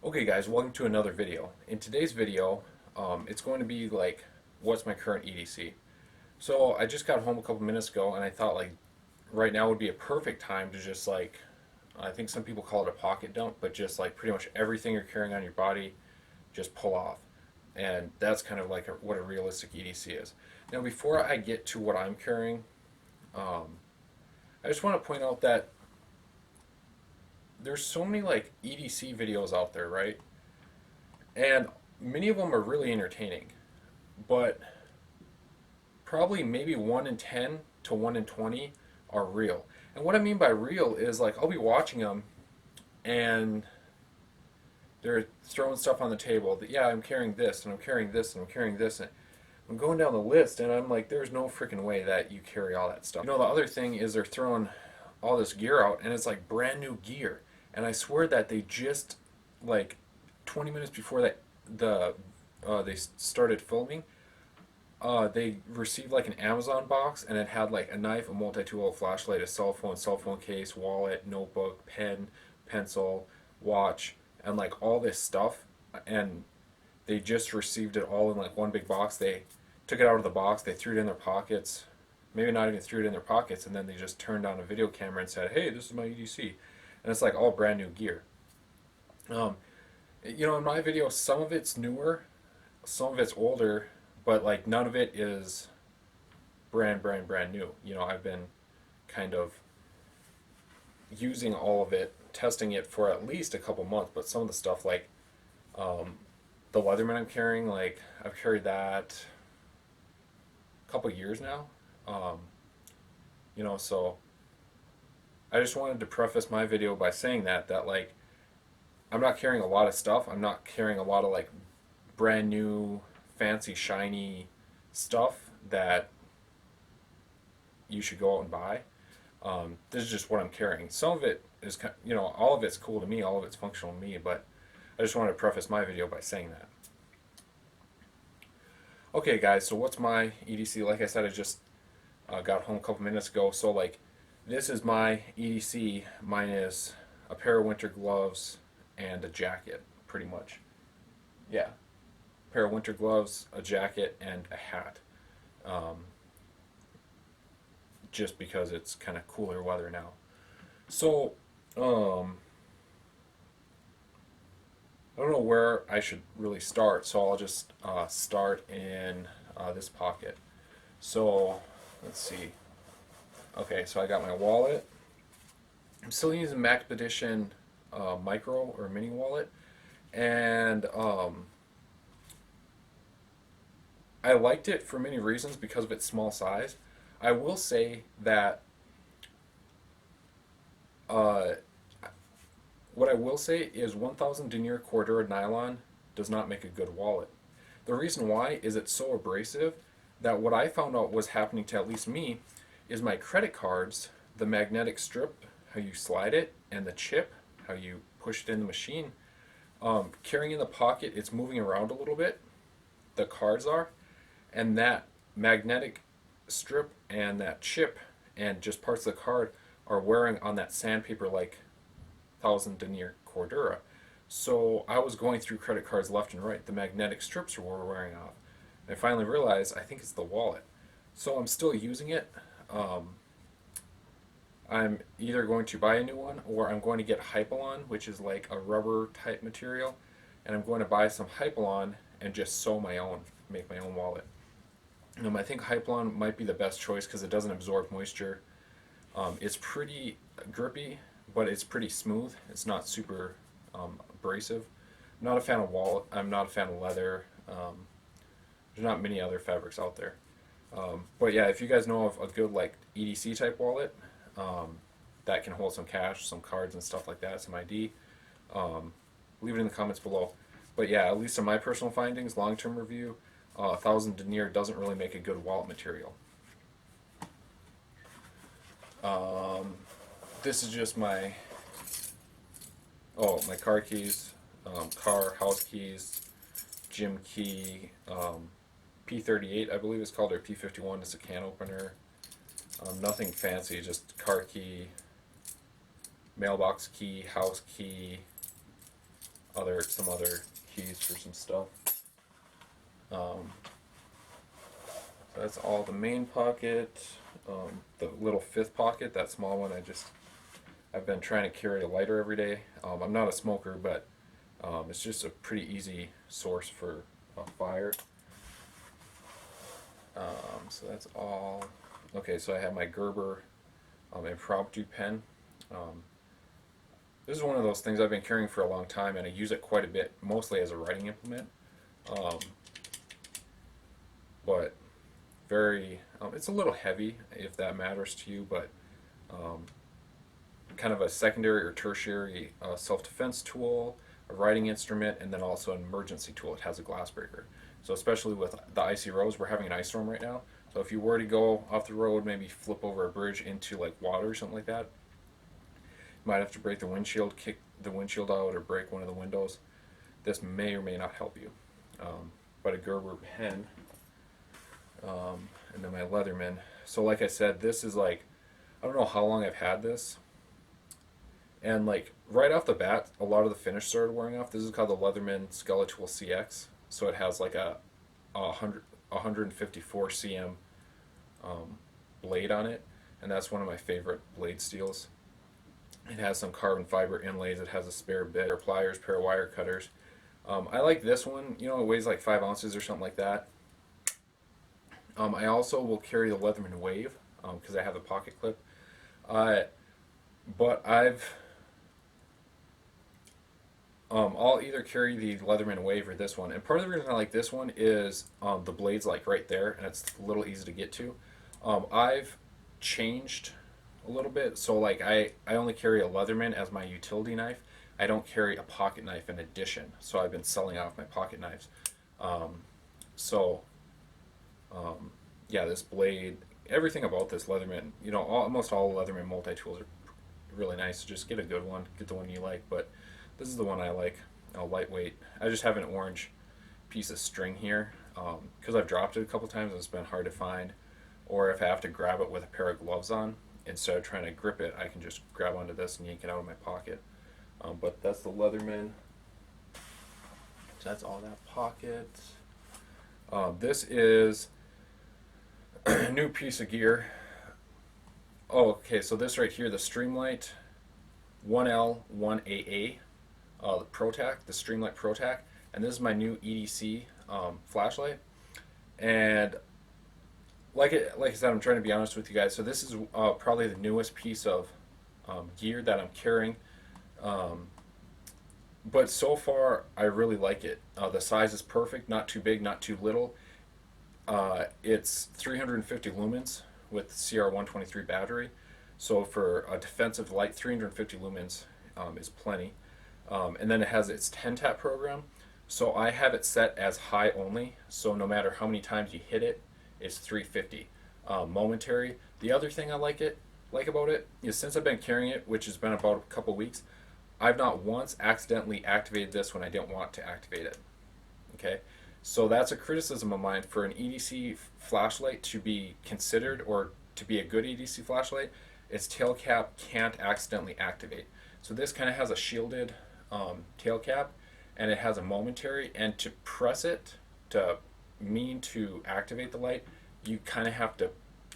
Okay guys, welcome to another video. In today's video, it's going to be like, what's my current EDC? So I just got home a couple minutes ago and I thought like right now would be a perfect time to just like, I think some people call it a pocket dump, but just like pretty much everything you're carrying on your body, just pull off. And that's kind of like what a realistic EDC is. Now before I get to what I'm carrying, um, I just want to point out that there's so many like EDC videos out there, right? And many of them are really entertaining, but probably maybe 1 in 10 to 1 in 20 are real. And what I mean by real is like I'll be watching them and they're throwing stuff on the table that, yeah, I'm carrying this and I'm carrying this and I'm carrying this, and I'm going down the list and I'm like, there's no freaking way that you carry all that stuff. You know, the other thing is they're throwing all this gear out and it's like brand new gear. And I swear that they just like 20 minutes before that they started filming, they received like an Amazon box and it had like a knife, a multi-tool, a flashlight, a cell phone case, wallet, notebook, pen, pencil, watch, and like all this stuff. And they just received it all in like one big box. They took it out of the box, they threw it in their pockets, maybe not even threw it in their pockets, and then they just turned on a video camera and said, "Hey, this is my EDC," and it's like all brand new gear. Um, you know, in my video, some of it's newer, some of it's older, but like none of it is brand new. You know, I've been kind of using all of it, testing it for at least a couple months. But some of the stuff like the Leatherman I'm carrying, like I've carried that a couple years now. Um, you know, so I just wanted to preface my video by saying that like I'm not carrying a lot of stuff. I'm not carrying a lot of like brand new, fancy, shiny stuff that you should go out and buy. This is just what I'm carrying. Some of it is, you know, all of it's cool to me, all of it's functional to me, but I just wanted to preface my video by saying that. Okay, guys, so what's my EDC? Like I said, I just got home a couple minutes ago, so like this is my EDC minus a pair of winter gloves and a jacket, pretty much. Yeah, a pair of winter gloves, a jacket, and a hat. Um, just because it's kind of cooler weather now. So, I don't know where I should really start, so I'll just start in this pocket. So, let's see. Okay, so I got my wallet. I'm still using Mac Edition micro or mini wallet, and I liked it for many reasons because of its small size. I will say that uh, what I will say is 1000 denier Cordura nylon does not make a good wallet. The reason why is it's so abrasive that what I found out was happening to at least me is my credit cards, the magnetic strip, how you slide it, and the chip, how you push it in the machine, carrying in the pocket, it's moving around a little bit, the cards are, and that magnetic strip and that chip and just parts of the card are wearing on that sandpaper like 1000 denier Cordura. So I was going through credit cards left and right. The magnetic strips were wearing off. And I finally realized I think it's the wallet. So I'm still using it. I'm either going to buy a new one or I'm going to get Hypalon, which is like a rubber type material, and I'm going to buy some Hypalon and just sew my own, make my own wallet. I think Hypalon might be the best choice because it doesn't absorb moisture. It's pretty grippy, but it's pretty smooth. It's not super abrasive. I'm not a fan of wallet. I'm not a fan of leather. There's not many other fabrics out there. But yeah, if you guys know of a good like EDC type wallet that can hold some cash, some cards and stuff like that, some ID, leave it in the comments below. But yeah, at least in my personal findings, long-term review, 1000 denier doesn't really make a good wallet material. This is just my my car keys, house keys, gym key, P38 I believe it's called, or P51 is a can opener. Nothing fancy, just car key, mailbox key, house key, some other keys for some stuff. So that's all the main pocket. The little fifth pocket, that small one, I've been trying to carry a lighter every day. I'm not a smoker, but it's just a pretty easy source for fire. So that's all. Okay, so I have my Gerber impromptu pen. This is one of those things I've been carrying for a long time, and I use it quite a bit, mostly as a writing implement. But very, it's a little heavy if that matters to you, but kind of a secondary or tertiary self-defense tool, a writing instrument, and then also an emergency tool. It has a glass breaker. So especially with the icy roads, we're having an ice storm right now. So if you were to go off the road, maybe flip over a bridge into like water or something like that, you might have to break the windshield, kick the windshield out, or break one of the windows. This may or may not help you. But a Gerber pen, and then my Leatherman. So like I said, this is like, I don't know how long I've had this. And like right off the bat, a lot of the finish started wearing off. This is called the Leatherman Skeletool CX. So it has like a 154 cm blade on it, and that's one of my favorite blade steels. It has some carbon fiber inlays. It has a spare bit, pair of pliers, pair of wire cutters. I like this one. You know, it weighs like 5 ounces or something like that. I also will carry the Leatherman Wave because I have the pocket clip. But I'll either carry the Leatherman Wave or this one. And part of the reason I like this one is the blade's like right there, and it's a little easy to get to. I've changed a little bit, so like I only carry a Leatherman as my utility knife. I don't carry a pocket knife in addition, so I've been selling off my pocket knives. Yeah, this blade, everything about this Leatherman, you know, almost all Leatherman multi-tools are really nice. So just get a good one, get the one you like, but this is the one I like, lightweight. I just have an orange piece of string here because I've dropped it a couple times and it's been hard to find. Or if I have to grab it with a pair of gloves on, instead of trying to grip it, I can just grab onto this and yank it out of my pocket. But that's the Leatherman. So that's all that pocket. This is a new piece of gear. Oh, okay, so this right here, the Streamlight 1L 1AA, the ProTac, the Streamlight ProTac, and this is my new EDC flashlight. And like I said, I'm trying to be honest with you guys. So this is probably the newest piece of gear that I'm carrying. But so far, I really like it. The size is perfect, not too big, not too little. It's 350 lumens with CR123 battery. So for a defensive light, 350 lumens is plenty. And then it has its 10 tap program. So I have it set as high only. So no matter how many times you hit it, it's 350 momentary. The other thing I like about it is since I've been carrying it, which has been about a couple weeks, I've not once accidentally activated this when I didn't want to activate it. Okay, so that's a criticism of mine. For an EDC flashlight to be considered or to be a good EDC flashlight, its tail cap can't accidentally activate. So this kind of has a shielded tail cap, and it has a momentary, and to press it to mean to activate the light, you kind of have to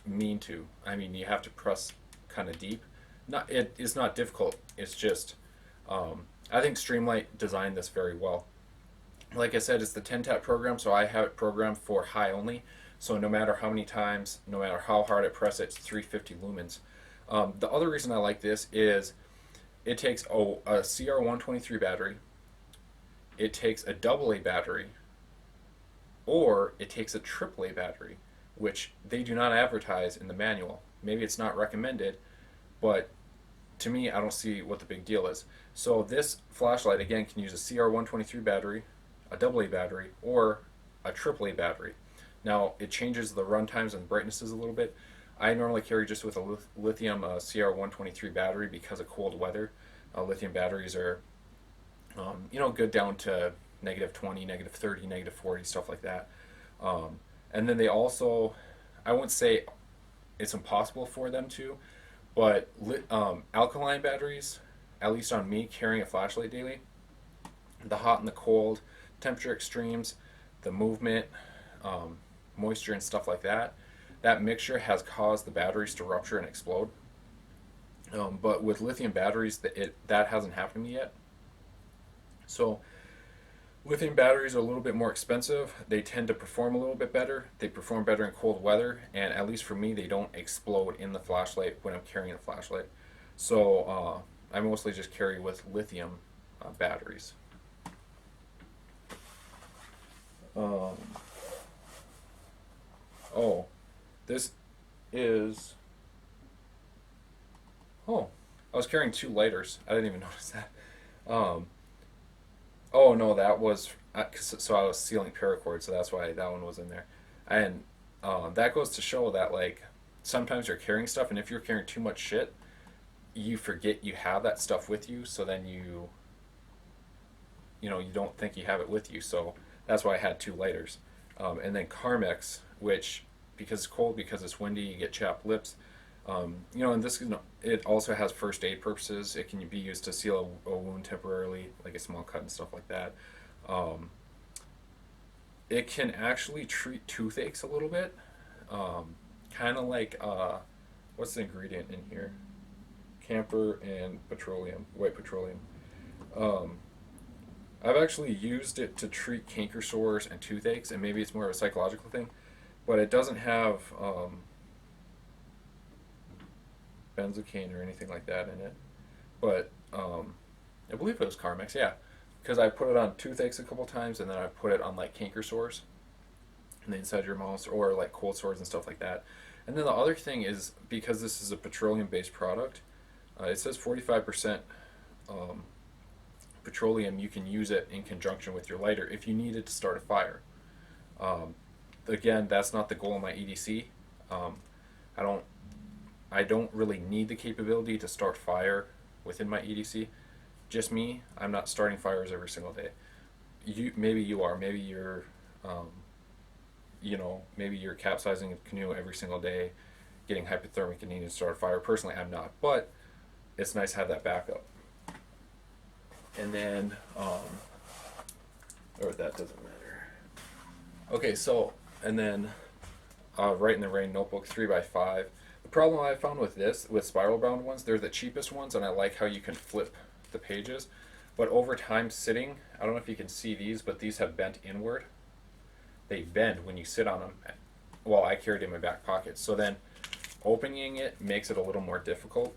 mean to. I mean, you have to press kind of deep. It is not difficult. It's just I think Streamlight designed this very well. Like I said, it's the 10 tap program, so I have it programmed for high only. So no matter how many times, no matter how hard I press it, it's 350 lumens. The other reason I like this is it takes a CR123 battery, it takes a AA battery, or it takes a AAA battery, which they do not advertise in the manual. Maybe it's not recommended, but to me, I don't see what the big deal is. So this flashlight, again, can use a CR123 battery, a AA battery, or a AAA battery. Now, it changes the run times and brightnesses a little bit. I normally carry just with a lithium CR123 battery because of cold weather. Lithium batteries are, good down to -20, -30, -40, stuff like that. And then they also, I wouldn't say it's impossible for them to, but alkaline batteries, at least on me carrying a flashlight daily, the hot and the cold, temperature extremes, the movement, moisture and stuff like that. That mixture has caused the batteries to rupture and explode. But with lithium batteries, that hasn't happened to me yet. So lithium batteries are a little bit more expensive. They tend to perform a little bit better. They perform better in cold weather, and at least for me, they don't explode in the flashlight when I'm carrying a flashlight. So I mostly just carry with lithium batteries. Um, oh, this is. Oh, I was carrying two lighters. I didn't even notice that. Oh no, that was so I was sealing paracord, so that's why that one was in there. And that goes to show that like sometimes you're carrying stuff, and if you're carrying too much shit, you forget you have that stuff with you. So then you don't think you have it with you. So that's why I had two lighters. And then Carmex, which because it's cold, because it's windy, you get chapped lips. And this it also has first aid purposes. It can be used to seal a wound temporarily, like a small cut and stuff like that. It can actually treat toothaches a little bit, kind of like what's the ingredient in here? Camphor and petroleum, white petroleum. Um, I've actually used it to treat canker sores and toothaches, and maybe it's more of a psychological thing, but it doesn't have benzocaine or anything like that in it. But I believe it was Carmex, yeah, because I put it on toothaches a couple times, and then I put it on like canker sores in the inside of your mouth, or like cold sores and stuff like that. And then the other thing is, because this is a petroleum-based product, it says 45% petroleum. You can use it in conjunction with your lighter if you need it to start a fire. Um, Again, that's not the goal of my EDC. Um, I don't I don't really need the capability to start fire within my EDC. Just me, I'm not starting fires every single day. Maybe you are. Maybe you're, maybe you're capsizing a canoe every single day, getting hypothermic and needing to start a fire. Personally, I'm not, but it's nice to have that backup. And then, or that doesn't matter. Okay, so and then, Right in the Rain notebook 3x5. The problem I found with with spiral bound ones, they're the cheapest ones, and I like how you can flip the pages. But over time sitting, I don't know if you can see these, but these have bent inward. They bend when you sit on them. Well, I carried it in my back pocket. So then opening it makes it a little more difficult.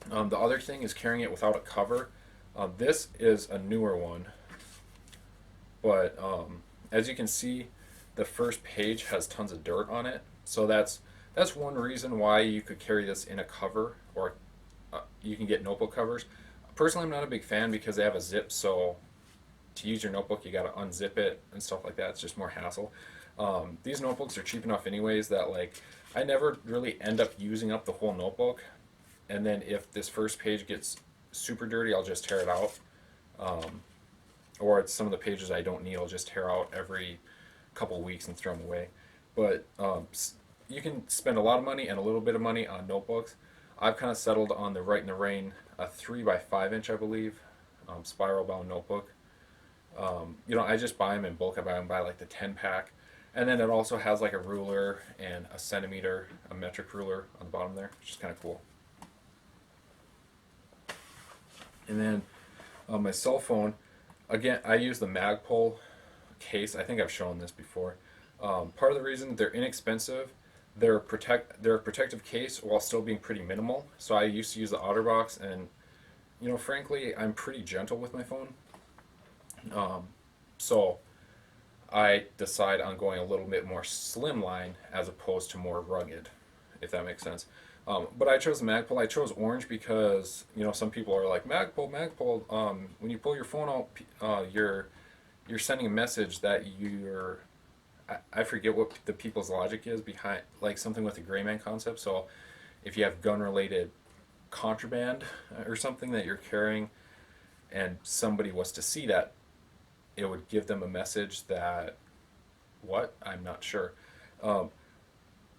The other thing is carrying it without a cover. This is a newer one, but as you can see, the first page has tons of dirt on it. So that's one reason why you could carry this in a cover, or you can get notebook covers. Personally, I'm not a big fan because they have a zip, so to use your notebook, you got to unzip it and stuff like that. It's just more hassle. These notebooks are cheap enough anyways that like I never really end up using up the whole notebook. And then if this first page gets super dirty, I'll just tear it out. Or it's some of the pages I don't need, I'll just tear out every couple weeks and throw them away. But you can spend a lot of money and a little bit of money on notebooks. I've kind of settled on the Right in the Rain, a 3x5 inch, I believe, spiral bound notebook. I just buy them in bulk. I buy like the 10 pack. And then it also has like a ruler and a centimeter, a metric ruler on the bottom there, which is kind of cool. And then my cell phone, again, I use the Magpul case. I think I've shown this before. Part of the reason they're inexpensive, they're a protective case while still being pretty minimal. So I used to use the OtterBox, and frankly, I'm pretty gentle with my phone. So I decide on going a little bit more slimline as opposed to more rugged, if that makes sense. But I chose Magpul. I chose orange because some people are like Magpul. When you pull your phone out, you're sending a message that you're. I forget what the people's logic is behind, like something with the gray man concept. So if you have gun-related contraband or something that you're carrying, and somebody was to see that, it would give them a message that, what? I'm not sure.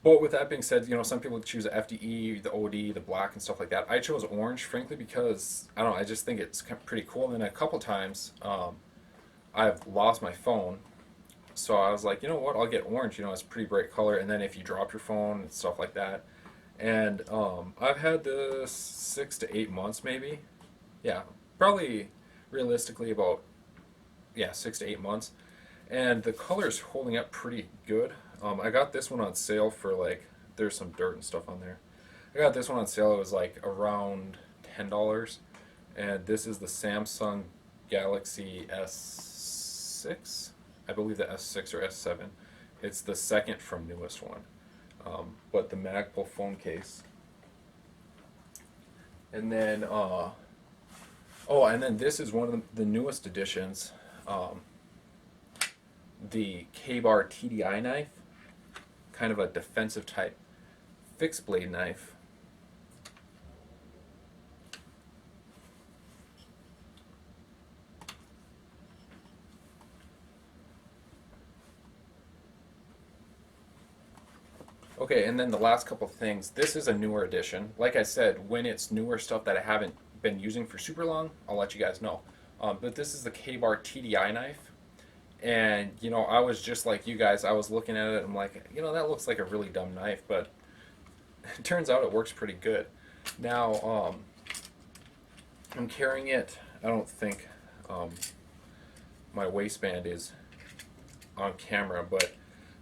But with that being said, some people choose the FDE, the OD, the black, and stuff like that. I chose orange, frankly, because I don't know. I just think it's pretty cool. And then a couple times, I've lost my phone, so I was like, you know what? I'll get orange. It's a pretty bright color. And then if you drop your phone and stuff like that, and I've had this 6 to 8 months, maybe. Yeah, probably realistically about 6 to 8 months, and the color's holding up pretty good. I got this one on sale for like, there's some dirt and stuff on there. I got this one on sale. It was like around $10, and this is the Samsung Galaxy S6. I believe the S6 or S7. It's the second from newest one, but the Magpul phone case. And then, and then this is one of the newest additions. The K-Bar TDI knife, kind of a defensive type fixed blade knife. Okay, and then the last couple things. This is a newer edition. Like I said, when it's newer stuff that I haven't been using for super long, I'll let you guys know. But this is the K-Bar TDI knife. And, I was just like you guys. I was looking at it, I'm like, that looks like a really dumb knife, but it turns out it works pretty good. Now, I'm carrying it. I don't think my waistband is on camera, but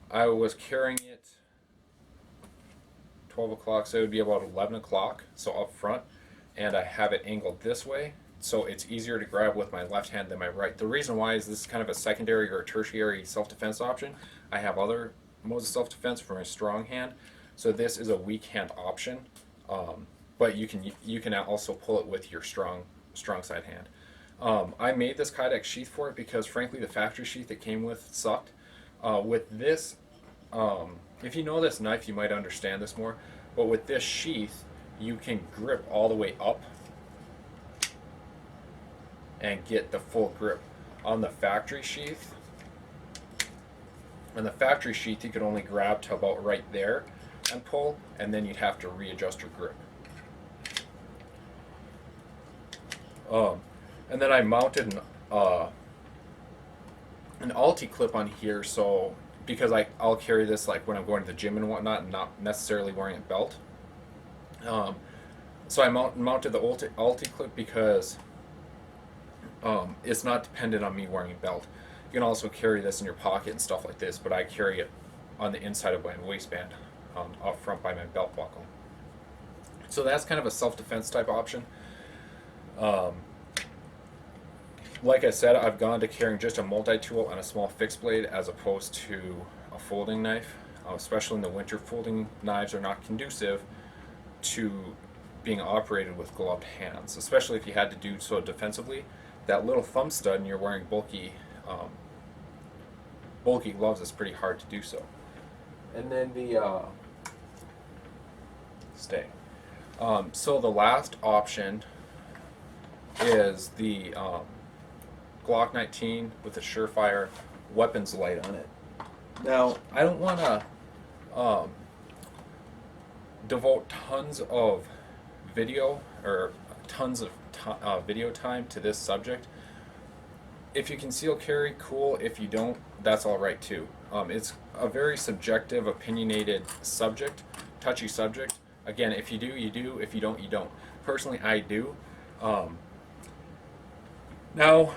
I was carrying it 12 o'clock, so it would be about 11 o'clock, so up front, and I have it angled this way, so it's easier to grab with my left hand than my right. The reason why is this is kind of a secondary or tertiary self-defense option. I have other modes of self-defense for my strong hand, so this is a weak hand option, but you can also pull it with your strong side hand. I made this Kydex sheath for it because frankly the factory sheath it came with sucked. With this, if you know this knife, you might understand this more. But with this sheath, you can grip all the way up and get the full grip. On the factory sheath, you could only grab to about right there and pull, and then you'd have to readjust your grip. And then I mounted an Alti clip on here, so because I'll carry this like when I'm going to the gym and whatnot, and not necessarily wearing a belt. So I mounted the Alti clip because it's not dependent on me wearing a belt. You can also carry this in your pocket and stuff like this, but I carry it on the inside of my waistband, up front by my belt buckle. So that's kind of a self-defense type option. Like I said, I've gone to carrying just a multi-tool and a small fixed blade as opposed to a folding knife. Especially in the winter, folding knives are not conducive to being operated with gloved hands, especially if you had to do so defensively. That little thumb stud and you're wearing bulky gloves, is pretty hard to do so. And then the stay. So the last option is the Glock 19 with a Surefire weapons light on it. Now, I don't want to devote tons of video or tons of video time to this subject. If you conceal carry, cool. If you don't, that's all right too. It's a very subjective, opinionated subject, touchy subject. Again, if you do, you do. If you don't, you don't. Personally, I do. Now,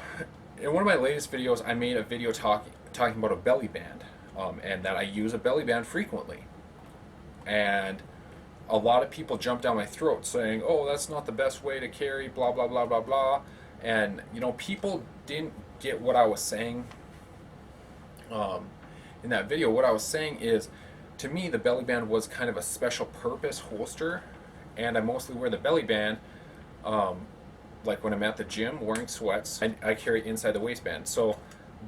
in one of my latest videos, I made a video talking about a belly band, and that I use a belly band frequently. And a lot of people jumped down my throat saying, "Oh, that's not the best way to carry, blah, blah, blah, blah, blah." And, people didn't get what I was saying in that video. What I was saying is, to me, the belly band was kind of a special purpose holster, and I mostly wear the belly band like when I'm at the gym wearing sweats. I carry inside the waistband. So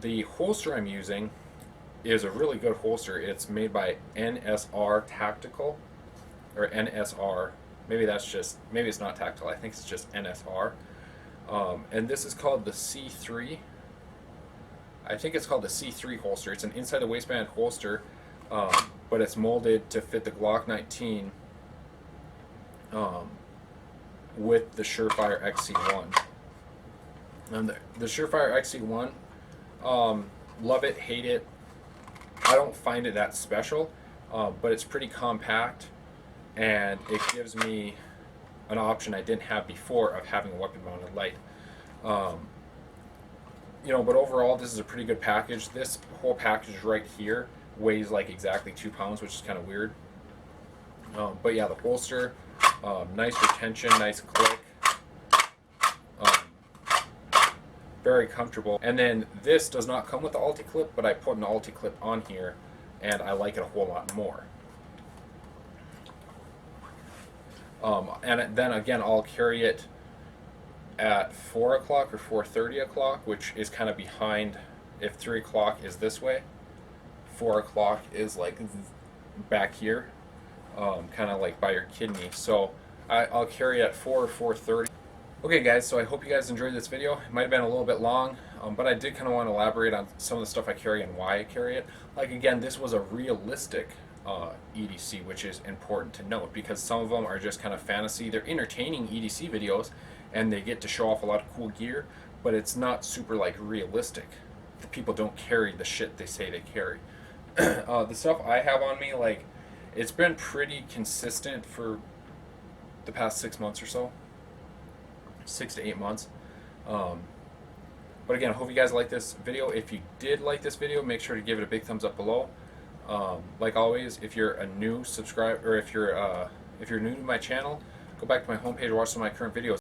the holster I'm using is a really good holster. It's made by NSR Tactical, or NSR. Maybe it's not Tactical. I think it's just NSR. And this is called the C3. I think it's called the C3 holster. It's an inside the waistband holster. but it's molded to fit the Glock 19 with the Surefire XC1. And the Surefire XC1, love it, hate it. I don't find it that special, but it's pretty compact, and it gives me an option I didn't have before of having a weapon-mounted light. You know, but overall, this is a pretty good package. This whole package right here weighs like exactly 2 pounds, which is kind of weird. But yeah, the holster, nice retention, nice click. Very comfortable. And then this does not come with the Ulti-Clip, but I put an Ulti-Clip on here, and I like it a whole lot more. And then again, I'll carry it at 4 o'clock or 4:30 o'clock, which is kind of behind. If 3 o'clock is this way, 4 o'clock is like back here, kind of like by your kidney. So I'll carry it at 4 or 4:30. Okay guys, so I hope you guys enjoyed this video. It might have been a little bit long, but I did kind of want to elaborate on some of the stuff I carry and why I carry it. Like again, this was a realistic EDC, which is important to note, because some of them are just kind of fantasy. They're entertaining EDC videos, and they get to show off a lot of cool gear, but it's not super like realistic. The people don't carry the shit they say they carry. The stuff I have on me, like, it's been pretty consistent for the past 6 months or so. 6 to 8 months. But again, I hope you guys like this video. If you did like this video, make sure to give it a big thumbs up below. Like always, if you're a new subscriber, or if you're new to my channel, go back to my homepage, watch some of my current videos.